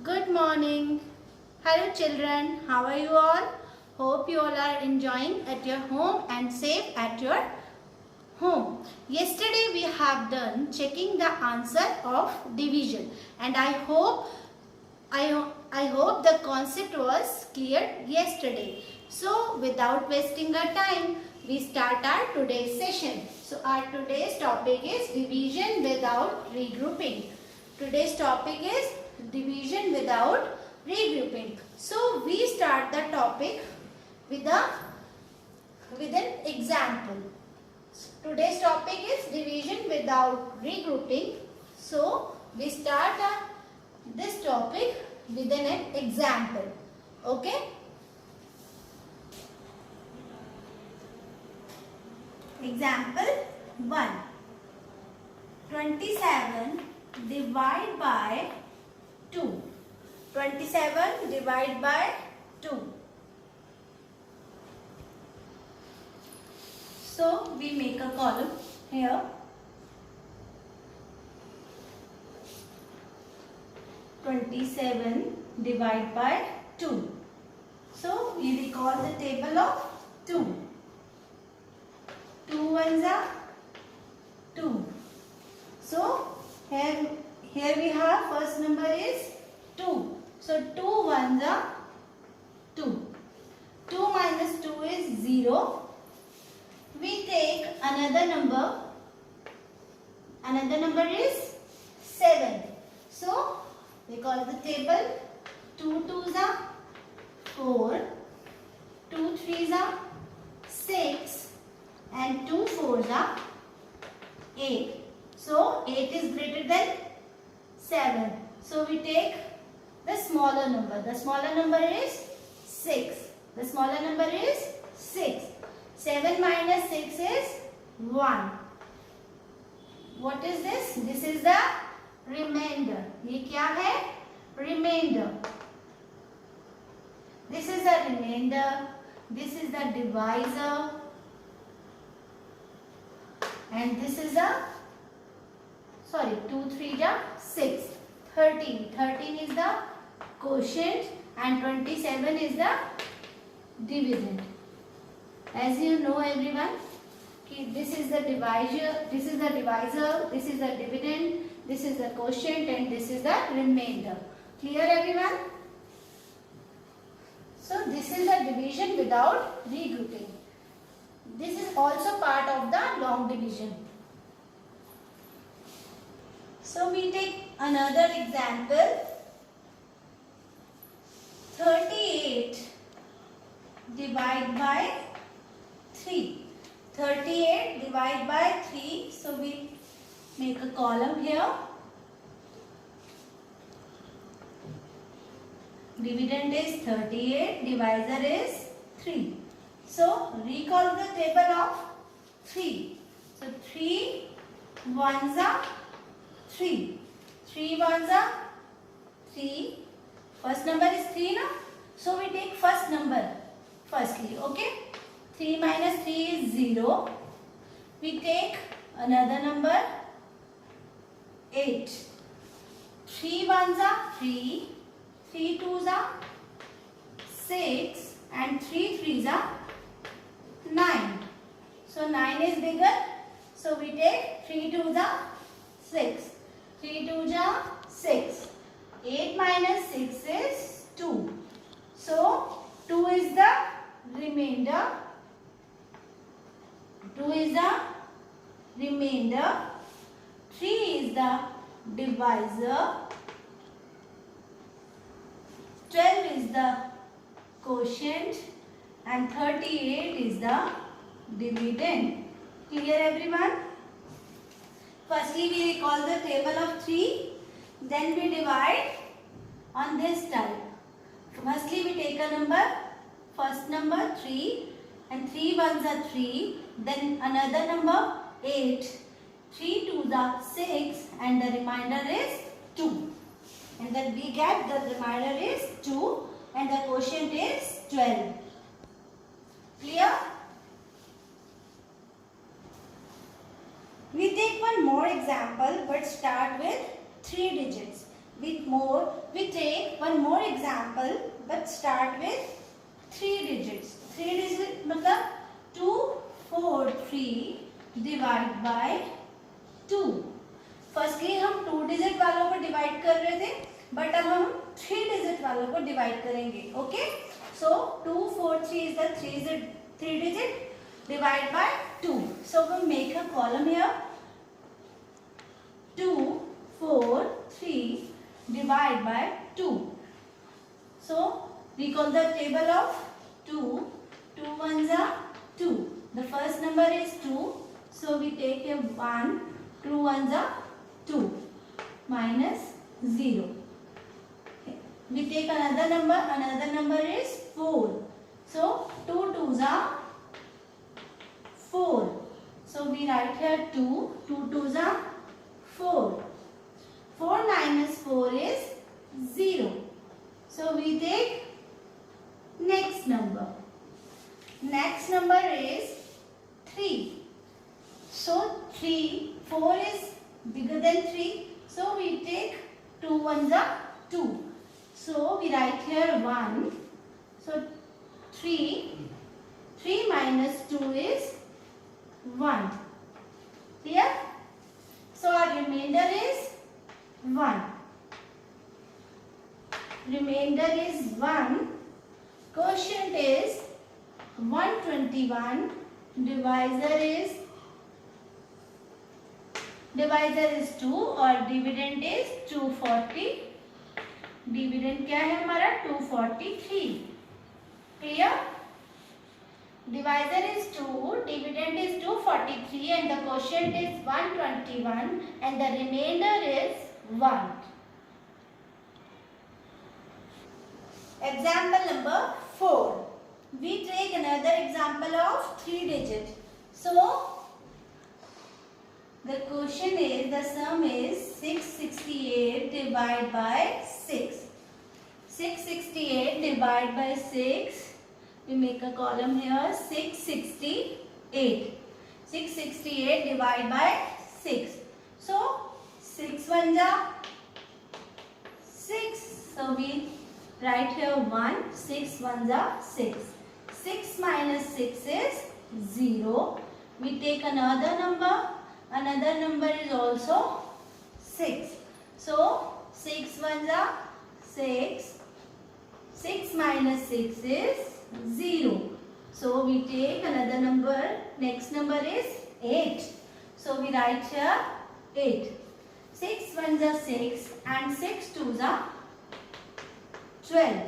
Good morning. Hello children, how are you all? Hope you all are enjoying at your home and safe at your home. Yesterday we have done checking the answer of division and I hope the concept was clear yesterday. So without wasting our time, we start our today's session. So our today's topic is division without regrouping. Today's topic is division without regrouping. So we start the topic with an example. Today's topic is division without regrouping. So we start this topic with an example. Okay? Example 1. 27 divide by 2. 27 divide by 2. So we make a column here. 27 divide by 2. So we recall the table of 2. 2 ones are 2. So here we have first number is 2. So 2 ones are 2. 2 minus 2 is 0. We take another number. Another number is 7. So we call the table 2 twos are 4. 2 threes are 6. And 2 fours are 8. So 8 is greater than 7. So we take the smaller number. The smaller number is 6. The smaller number is 6. 7 minus 6 is 1. What is this? This is the remainder. ये क्या है? Remainder. This is the remainder. This is the divisor. And this is the 2 3 are 6. 13. 13 is the quotient and 27 is the dividend. As you know everyone, this is the divisor, this is the dividend, this is the quotient and this is the remainder. Clear everyone? So this is the division without regrouping. This is also part of the long division. So we take another example. 38 divide by 3. 38 divide by 3. So we make a column here. Dividend is 38, divisor is 3. So recall the table of 3. So 3 ones are 3. 3 ones are 3. First number is 3 now. So we take first number firstly. Okay. 3 minus 3 is 0. We take another number 8. 3 ones are 3. 3 twos are 6. And 3 threes are 9. So 9 is bigger. So we take 3 twos are 6. 3 twos are 6. 8 minus 6 is 2. So 2 is the remainder. 2 is the remainder. 3 is the divisor. 12 is the quotient and 38 is the dividend. Clear everyone? Firstly we recall the table of 3. Then we divide on this type. Firstly we take a number. First number 3 and 3 ones are 3. Then another number 8. 3 twos are 6 and the remainder is 2. And then we get the remainder is 2 and the quotient is 12. Clear? We take one more example but start with 3 digits. we take one more example, but start with 3 digits. 3 digit मतलब 2, 4, 3 divide by 2. Firstly हम 2 digit वालों को divide कर रहे थे, but अब हम 3 digit वालों को डिवाइड करेंगे. Okay, so 2, 4, 3 is the 3 digit. Divide by 2. So we make a column here. 2, 4, 3 divide by 2. So recall the table of 2. 2 ones are 2. The first number is 2. So we take a 1. 2 ones are 2 minus 0. Okay. We take another number. Another number is 4. So 2 twos are 4. So we write here 2. 2 twos are 4. 4 minus 4 is 0. So we take next number. Next number is 3. So 4 is bigger than 3. So we take 2 ones are 2. So we write here 1. So 3 minus 2 is 1. Clear? So our remainder is 1. Remainder is 1. Quotient is 121. Divisor is 2 और dividend is 240. Dividend क्या है हमारा? 243. Clear? Divisor is 2, dividend is 243 and the quotient is 121 and the remainder is 1. Example number 4. We take another example of 3 digits. So the question is, the sum is 668 divided by 6. 668 divided by 6. We make a column here. 668. 668 divided by 6. So 6 ones are 6. So we write here 1. 6 ones are 6. 6 minus 6 is 0. We take another number. Another number is also 6. So 6 ones are 6. 6 minus 6 is 0. So we take another number. Next number is 8. So we write here 8. 6 ones are 6 and 6 twos are 12.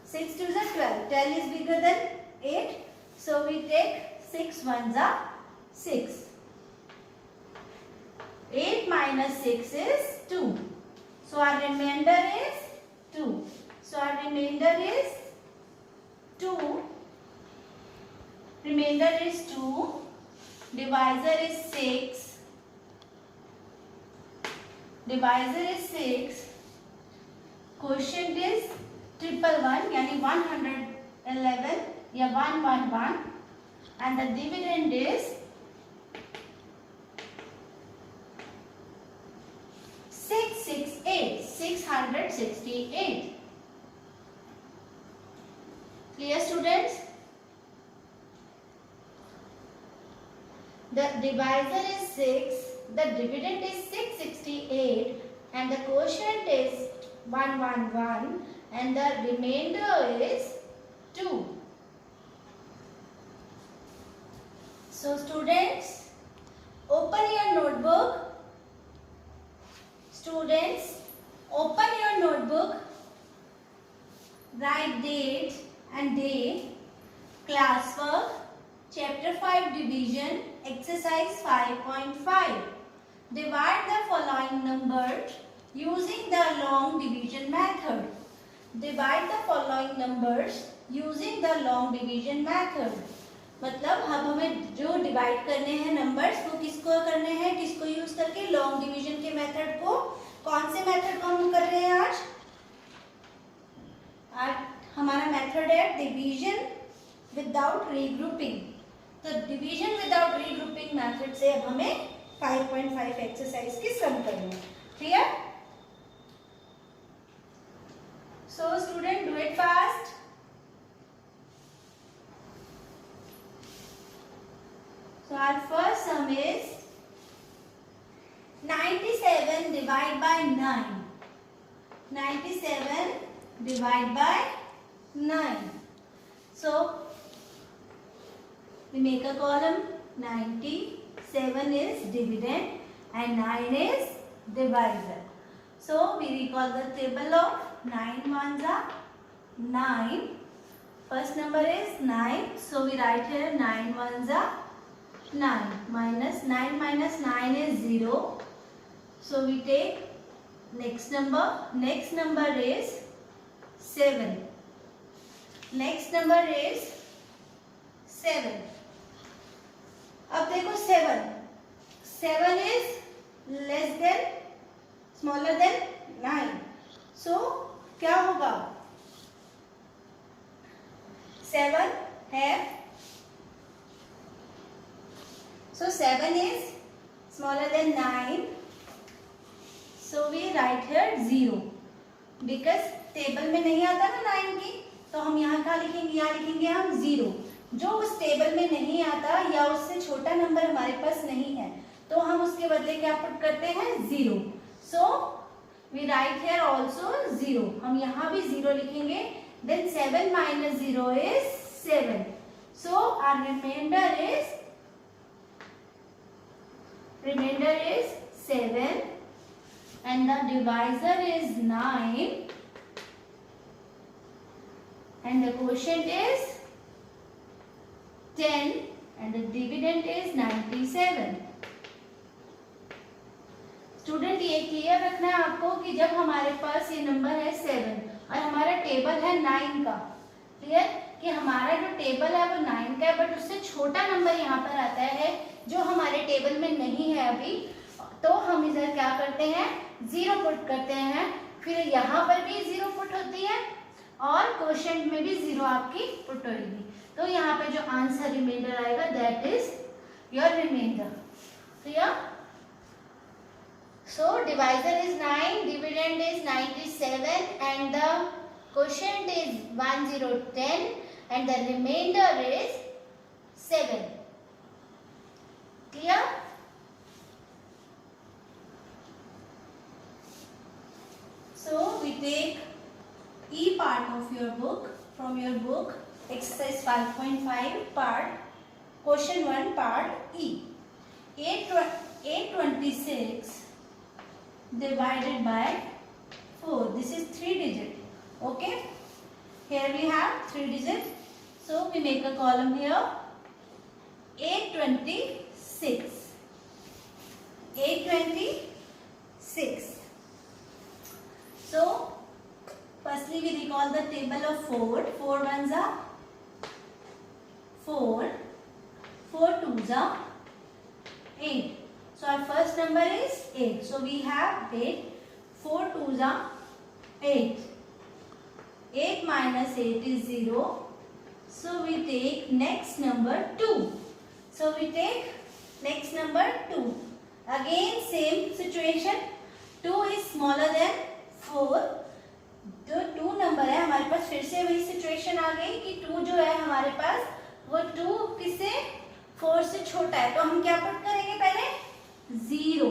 6 twos are 12. 12 is bigger than 8. So we take 6 ones are 6. 8 minus 6 is 2. So our remainder is 2. So our remainder is 2. Remainder is 2. Divisor is 6. Divisor is 6. Quotient is 111 यानी 111 या 111 and the dividend is 668. 668. Clear, students? The divisor is 6, the dividend is 668 and the quotient is 111 and the remainder is 2. So students, open your notebook. Students, open your notebook, write date and day, classwork, chapter 5 division, exercise 5.5. Divide the following numbers using the long division method. Divide the following numbers using the long division method. मतलब अब हमें जो divide करने हैं numbers वो किसको करने हैं, किसको यूज करके? लॉन्ग डिवीजन के मेथड को. कौन से मेथड को हम कर रहे हैं आज हमारा मेथड है डिवीजन विदाउट रीग्रुपिंग. तो डिवीजन विदाउट रीग्रुपिंग मेथड से अब हमें 5.5 एक्सरसाइज की सम करनी है. Clear? 97 divide by 9. 97 divide by 9. So we make a column. 97 is dividend and 9 is divisor. So we recall the table of 9 ones are 9. First number is 9. So we write here 9 ones are 9. Minus 9 is 0. So we take next number. Next number is 7. Next number is 7. अब देखो 7. 7 is less than, smaller than 9. So क्या होगा? 7 है. So 7 is smaller than 9. So we write here 0. Because table में नहीं आता ना 9 की, तो हम यहाँ क्या लिखेंगे? यहाँ लिखेंगे हम 0. जो उस टेबल में नहीं आता या उससे छोटा नंबर हमारे पास नहीं है, तो हम उसके बदले क्या पुट करते हैं? 0. So we write here also 0. हम यहाँ भी 0 लिखेंगे. Then 7 minus 0 is 7. So our remainder is 7 and the divisor is 9 and the quotient is 10 and the dividend is 97. Student ये क्लियर रखना है आपको कि जब हमारे पास ये नंबर है 7 और हमारा टेबल है 9 का, क्लियर, कि हमारा जो टेबल है वो 9 का है, बट उससे छोटा नंबर यहाँ पर आता है जो हमारे टेबल में नहीं है अभी, तो हम इधर क्या करते हैं? 0 पुट करते हैं. फिर यहाँ पर भी 0 पुट होती है और क्वोशिएंट में भी 0 आपकी पुट होगी. तो यहाँ पे जो आंसर रिमाइंडर आएगा that is your reminder. Clear? So divisor is 9, dividend is 97 and the quotient is 1010 and the remainder is 7. Clear? So we take E part of your book, from your book, exercise 5.5 part, question 1 part E. 826 divided by 4. This is 3 digit. Okay. Here we have 3 digit. So we make a column here. 826. 826. So firstly we recall the table of 4. 4 ones are 4. 4 twos are 8. So our first number is 8. So we have 8. 4 twos are 8. 8 minus 8 is 0. So we take next number 2. So we take next number 2. Again same situation. 2 is smaller than 4. जो 2 number है हमारे पास, फिर से वही situation आ गई कि 2 जो है हमारे पास वो 2 किससे? 4 से छोटा है. तो हम क्या पुट करेंगे? पहले 0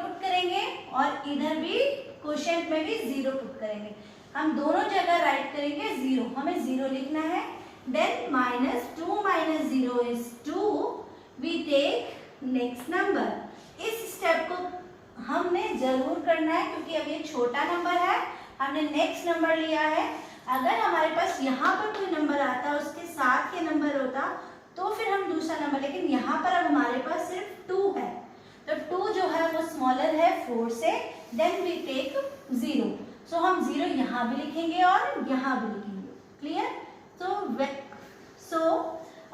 पुट करेंगे और इधर भी क्वोशिएंट में भी 0 पुट करेंगे. हम दोनों जगह राइट करेंगे 0. हमें 0 लिखना है. Then -2 minus 0 is 2. We take next number. इस स्टेप को हमने जरूर करना है क्योंकि अब ये छोटा नंबर है, हमने नेक्स्ट नंबर लिया है. अगर हमारे पास यहाँ पर कोई नंबर आता, उसके साथ के नंबर होता, तो फिर हम दूसरा नंबर, लेकिन यहाँ पर अब हमारे पास सिर्फ 2 है, तो 2 जो है वो स्मॉलर है 4 से. Then we take 0. सो हम 0 यहाँ भी लिखेंगे और यहाँ भी लिखेंगे. क्लियर? सो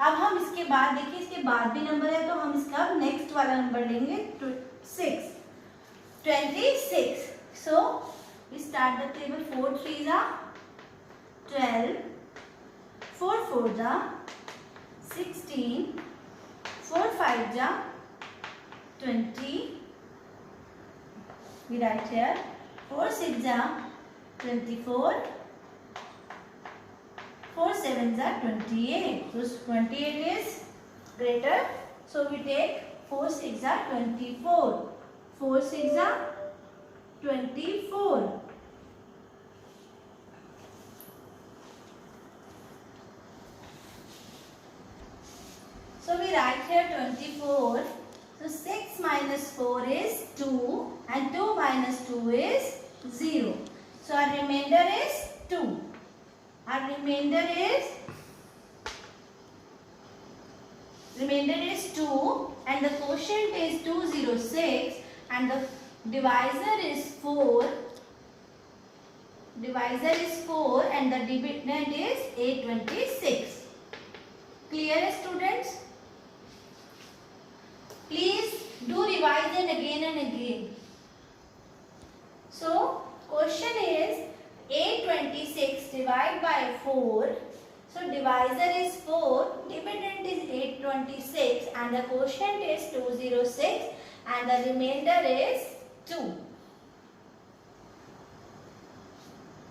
अब हम इसके बाद देखिए, इसके बाद भी नंबर है तो हम इसका नेक्स्ट वाला नंबर लेंगे 26. So we start the table. 4 3s are 12. 4 4s are 16. 4 5s are 20. We write here 4 6s are 24. 4 7s are 28. So 28 is greater. So we take 4 6s are 24. 4 6 are 24. So we write here 24. So 6 minus 4 is 2 and 2 minus 2 is 0. So our remainder is 2. Our remainder is 2 and the quotient is 206 and the divisor is 4. Divisor is 4 and the dividend is 826. Clear, students? Please do revise it again and again. So question is 826 divided by 4. So divisor is 4, dividend is 826 and the quotient is 206 and the remainder is 2.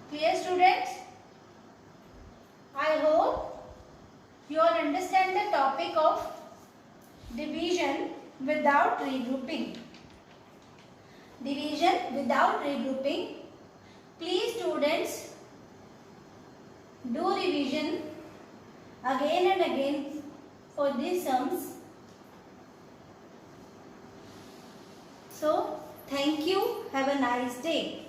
Clear, students? I hope you all understand the topic of division without regrouping. Division without regrouping. Please, students, do revision again and again for these sums. So, thank you. Have a nice day.